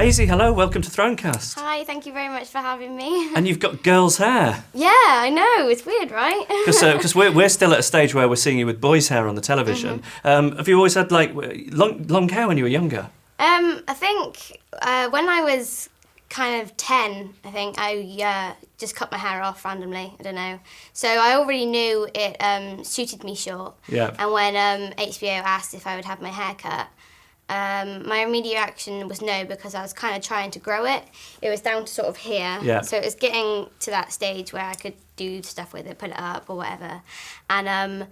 Maisie, hello, welcome to Thronecast. Hi, thank you very much for having me. And you've got girls' hair. Yeah, I know, it's weird, right? Because we're still at a stage where we're seeing you with boys' hair on the television. Have you always had like long hair when you were younger? I think when I was kind of 10, I think I just cut my hair off randomly, I don't know. So I already knew it suited me short. Yeah. And when HBO asked if I would have my hair cut, my immediate reaction was no, because I was kind of trying to grow it. It was down to sort of here. Yeah. So it was getting to that stage where I could do stuff with it, put it up or whatever. And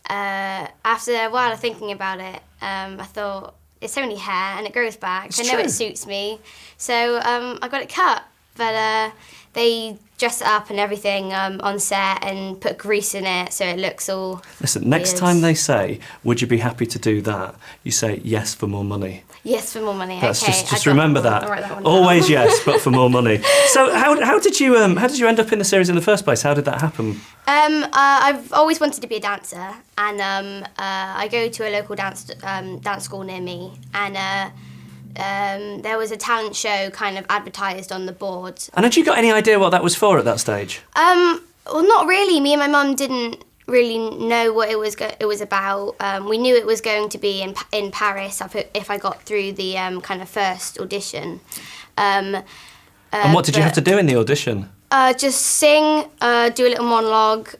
after a while of thinking about it, I thought, it's only hair and it grows back. It's I know true. it suits me. So I got it cut. But they dress it up and everything on set and put grease in it so it looks all Listen, next weird. time they say, would you be happy to do that? You say, yes, for more money. Yes, for more money. That's okay, just remember that. I'll write that one Always down. yes, but for more money. So how did you end up in the series in the first place? How did that happen? I've always wanted to be a dancer, and I go to a local dance school near me, and there was a talent show kind of advertised on the board. And had you got any idea what that was for at that stage? Well, not really. Me and my mum didn't really know what it was about. We knew it was going to be in Paris if I got through the kind of first audition. And what did you have to do in the audition? Just sing, do a little monologue,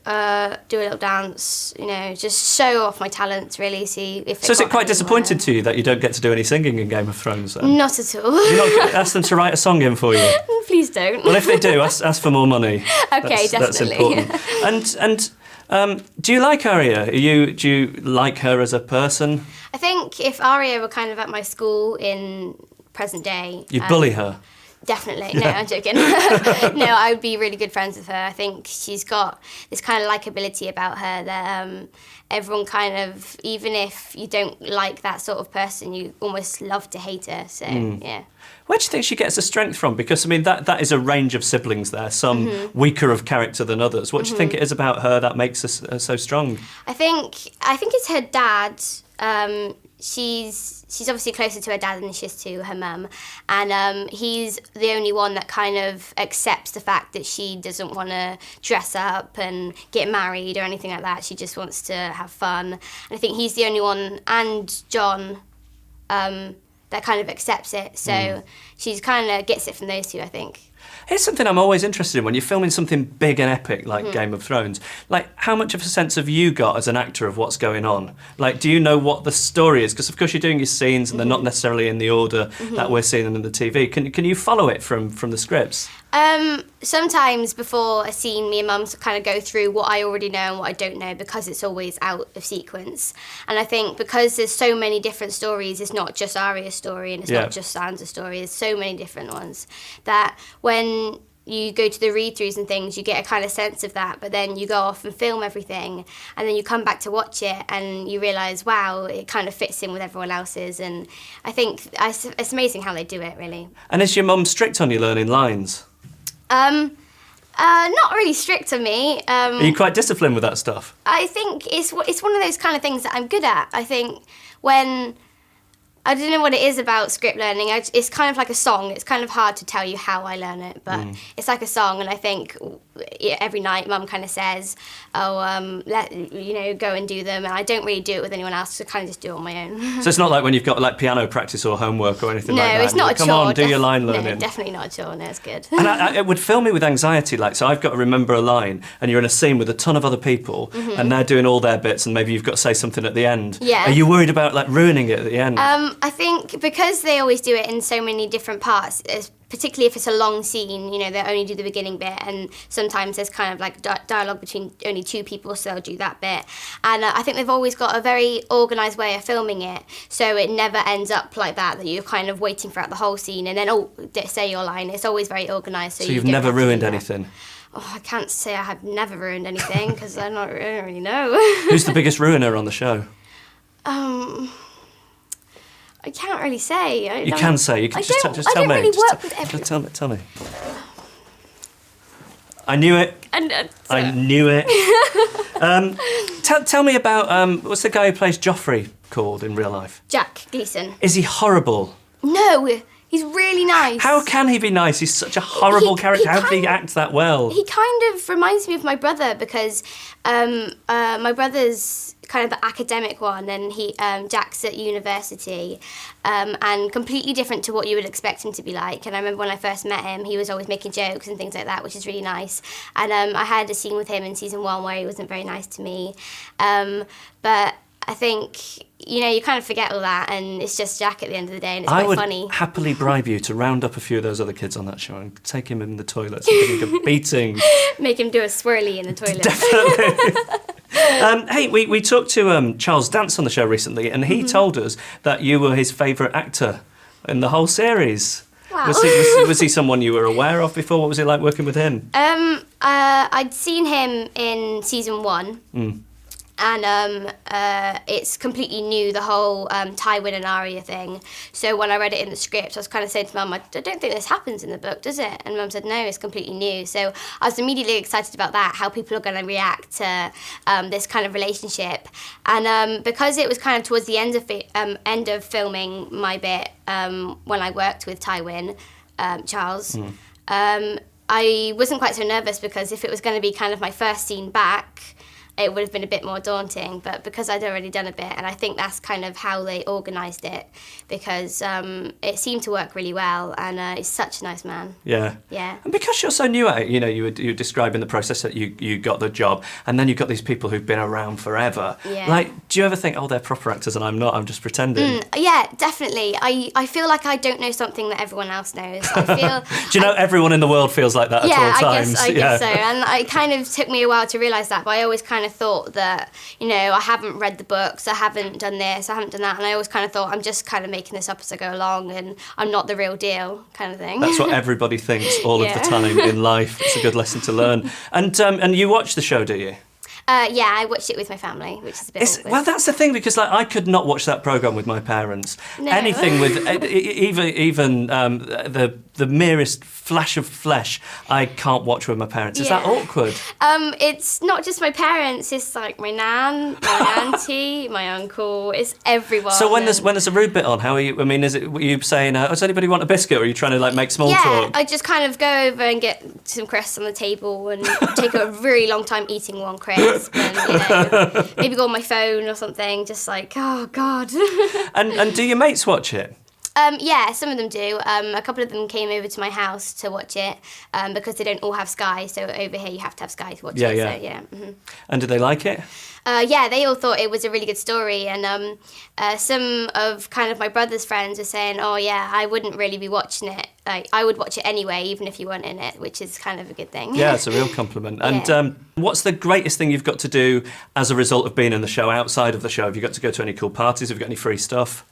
do a little dance, just show off my talents, really, see if So is it quite disappointing to you that you don't get to do any singing in Game of Thrones then? Not at all. You're not ask them to write a song in for you? Please don't. Well, if they do, ask for more money. Okay, That's definitely. important. And do you like Arya? Do you like her as a person? I think if Arya were kind of at my school in present day... You'd bully her? Definitely. No, I'm joking. No, I would be really good friends with her. I think she's got this kind of likability about her that everyone kind of, even if you don't like that sort of person, you almost love to hate her. So, yeah. Where do you think she gets her strength from? Because, I mean, that is a range of siblings there, some weaker of character than others. What do you think it is about her that makes her so strong? I think it's her dad. She's obviously closer to her dad than she is to her mum, and he's the only one that kind of accepts the fact that she doesn't want to dress up and get married or anything like that. She just wants to have fun. And I think he's the only one, and John, that kind of accepts it. So she's kind of gets it from those two, I think. Here's something I'm always interested in when you're filming something big and epic like Game of Thrones. Like, how much of a sense have you got as an actor of what's going on? Like, do you know what the story is? Because, of course, you're doing your scenes and they're not necessarily in the order that we're seeing them in the TV. Can you follow it from the scripts? Sometimes before a scene, me and Mum kind of go through what I already know and what I don't know, because it's always out of sequence. And I think because there's so many different stories, it's not just Arya's story and it's not just Sansa's story, there's so many different ones, that when you go to the read-throughs and things, you get a kind of sense of that, but then you go off and film everything, and then you come back to watch it and you realise, wow, it kind of fits in with everyone else's. And I think it's amazing how they do it, really. And is your mum strict on you learning lines? Not really strict on me. Are you quite disciplined with that stuff? I think it's one of those kind of things that I'm good at. I think when... I don't know what it is about script learning. It's kind of like a song. It's kind of hard to tell you how I learn it, but it's like a song. And I think every night Mum kind of says, go and do them. And I don't really do it with anyone else, so I kind of just do it on my own. So it's not like when you've got like piano practice or homework or anything like that? No, it's not a chore. Come on, do your line learning. No, definitely not a chore. No, it's good. And it would fill me with anxiety. Like, so I've got to remember a line, and you're in a scene with a ton of other people, and they're doing all their bits, and maybe you've got to say something at the end. Yeah. Are you worried about like ruining it at the end? I think because they always do it in so many different parts, particularly if it's a long scene, they only do the beginning bit, and sometimes there's kind of like dialogue between only two people, so they'll do that bit. And I think they've always got a very organised way of filming it, so it never ends up like that you're kind of waiting throughout the whole scene and then, say your line. It's always very organised. So you've never ruined anything? Oh, I can't say I have never ruined anything, because I don't really know. Who's the biggest ruiner on the show? I can't really say. You can say. You can just tell me. I don't really work with everyone. Tell me. I knew it. I knew it. Tell me about what's the guy who plays Joffrey called in real life? Jack Gleeson. Is he horrible? No, He's really nice. How can he be nice? He's such a horrible character. How did he act that well? He kind of reminds me of my brother because my brother's kind of the academic one, and Jack's at university, and completely different to what you would expect him to be like. And I remember when I first met him, he was always making jokes and things like that, which is really nice. And I had a scene with him in season 1 where he wasn't very nice to me, but I think, you kind of forget all that, and it's just Jack at the end of the day, and it's quite funny. I would happily bribe you to round up a few of those other kids on that show and take him in the toilets and give him a beating. Make him do a swirly in the toilet. Definitely. Hey, we talked to Charles Dance on the show recently, and he told us that you were his favourite actor in the whole series. Wow. Was he someone you were aware of before? What was it like working with him? I'd seen him in season 1. And it's completely new, the whole Tywin and Arya thing. So when I read it in the script, I was kind of saying to Mum, I don't think this happens in the book, does it? And Mum said, no, it's completely new. So I was immediately excited about that, how people are going to react to this kind of relationship. And because it was kind of towards the end of filming my bit, when I worked with Tywin, Charles, I wasn't quite so nervous, because if it was going to be kind of my first scene back, it would have been a bit more daunting, but because I'd already done a bit, and I think that's kind of how they organised it, because it seemed to work really well, and he's such a nice man. Yeah. Yeah. And because you're so new at it, you were describing the process that you got the job, and then you've got these people who've been around forever. Yeah. Like, do you ever think, oh, they're proper actors and I'm not, I'm just pretending? Yeah, definitely. I feel like I don't know something that everyone else knows. I feel. Do you know everyone in the world feels like that at all times? I guess so. And it kind of took me a while to realise that, but I always kind of thought that, I haven't read the books, I haven't done this, I haven't done that, and I always kind of thought, I'm just kind of making this up as I go along, and I'm not the real deal, kind of thing. That's what everybody thinks all of the time in life. It's a good lesson to learn. And you watch the show, do you? Yeah, I watched it with my family, which is a bit awkward. Well, that's the thing, because I could not watch that programme with my parents. No. Anything with even the merest flash of flesh, I can't watch with my parents. Is that awkward? It's not just my parents. It's like my nan, my auntie, my uncle. It's everyone. So when there's a rude bit on, how are you? I mean, were you saying, does anybody want a biscuit, or are you trying to make small talk? Yeah, I just kind of go over and get some crisps on the table and take a really long time eating one crisp. And, maybe go on my phone or something, just like, oh God. And do your mates watch it? Yeah, some of them do. A couple of them came over to my house to watch it, because they don't all have Sky, so over here you have to have Sky to watch it. Yeah. So, yeah. Mm-hmm. And did they like it? Yeah, they all thought it was a really good story, and some of kind of my brother's friends were saying, oh yeah, I wouldn't really be watching it. Like, I would watch it anyway, even if you weren't in it, which is kind of a good thing. Yeah, it's a real compliment. And what's the greatest thing you've got to do as a result of being in the show, outside of the show? Have you got to go to any cool parties? Have you got any free stuff?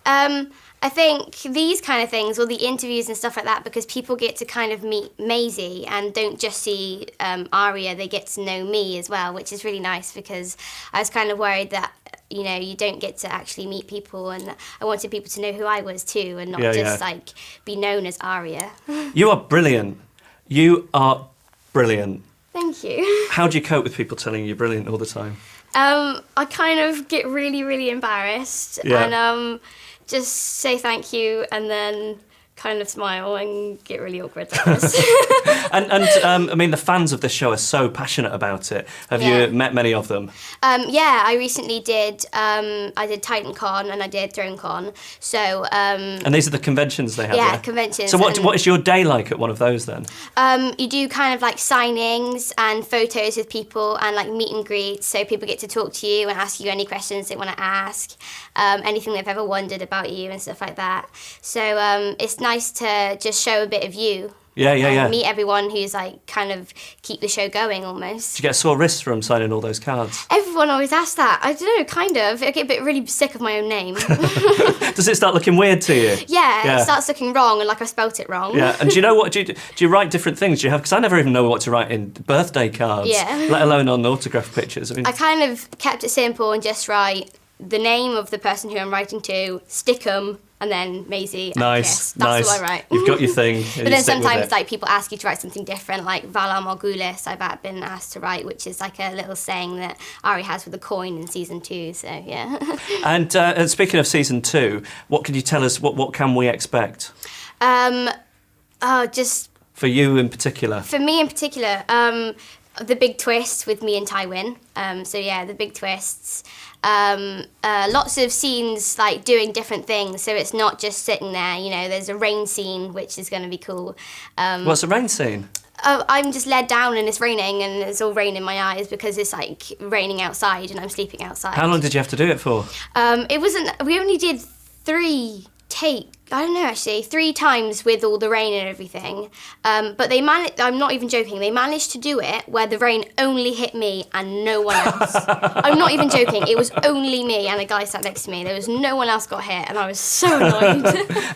I think these kind of things, or the interviews and stuff like that, because people get to kind of meet Maisie and don't just see Arya, they get to know me as well, which is really nice, because I was kind of worried that, you don't get to actually meet people, and I wanted people to know who I was too, and not just be known as Arya. You are brilliant. You are brilliant. Thank you. How do you cope with people telling you brilliant all the time? I kind of get really, really embarrassed, and just say thank you, and then kind of smile and get really awkward like this. and I mean, the fans of this show are so passionate about it. Have you met many of them? Yeah, I recently did. I did TitanCon and I did Thronecon. So. And these are the conventions they have. Yeah, conventions. So what is your day like at one of those then? You do kind of like signings and photos with people and like meet and greets. So people get to talk to you and ask you any questions they want to ask, anything they've ever wondered about you and stuff like that. So it's nice to just show a bit of you. Yeah. Meet everyone who's like kind of keep the show going almost. Did you get sore wrists from signing all those cards? Everyone always asks that. I don't know, kind of. I get a bit really sick of my own name. Does it start looking weird to you? Yeah, it starts looking wrong and like I spelt it wrong. Yeah, and do you know what? Do you write different things? Do you have? Because I never even know what to write in birthday cards. Yeah. Let alone on autograph pictures. I mean, I kind of kept it simple and just write the name of the person who I'm writing to, stick 'em, and then Maisie. Nice. That's what I write. You've got your thing. But then sometimes like people ask you to write something different, like Valar Morghulis I've been asked to write, which is like a little saying that Arya has with a coin in season 2. So yeah. And speaking of season 2, what can you tell us? What can we expect? Just For you in particular? for me in particular, the big twist with me and Tywin. So yeah, the big twists. Lots of scenes like doing different things, so it's not just sitting there. You know, there's a rain scene which is going to be cool. What's a rain scene? I'm just led down and it's raining and it's all rain in my eyes because it's like raining outside and I'm sleeping outside. How long did you have to do it for? We only did 3 times with all the rain and everything. But I'm not even joking, they managed to do it where the rain only hit me and no one else. I'm not even joking, it was only me and a guy sat next to me. There was no one else got hit and I was so annoyed.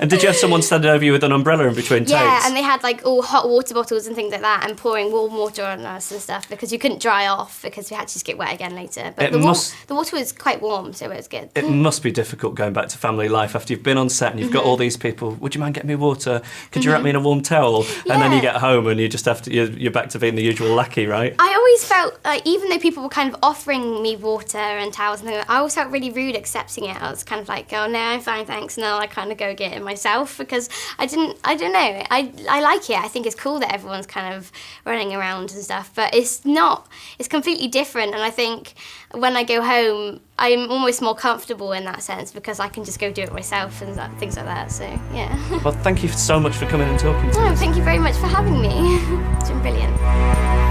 And did you have someone standing over you with an umbrella in between takes? Yeah, and they had like all hot water bottles and things like that and pouring warm water on us and stuff because you couldn't dry off because we had to just get wet again later. But the water was quite warm, so it was good. It must be difficult going back to family life after you've been on set and you've got all these people. Would you mind getting me water? Could you wrap me in a warm towel? Yeah. And then you get home and you just have to. You're back to being the usual lackey, right? I always felt like even though people were kind of offering me water and towels and things, I always felt really rude accepting it. I was kind of like, oh no, I'm fine, thanks. No, I kind of go get it myself because I don't know. I like it. I think it's cool that everyone's kind of running around and stuff, but it's not. It's completely different. And I think when I go home, I'm almost more comfortable in that sense because I can just go do it myself and things like that. So yeah. Well, thank you so much for coming and talking to us. Thank you very much for having me. It's been brilliant.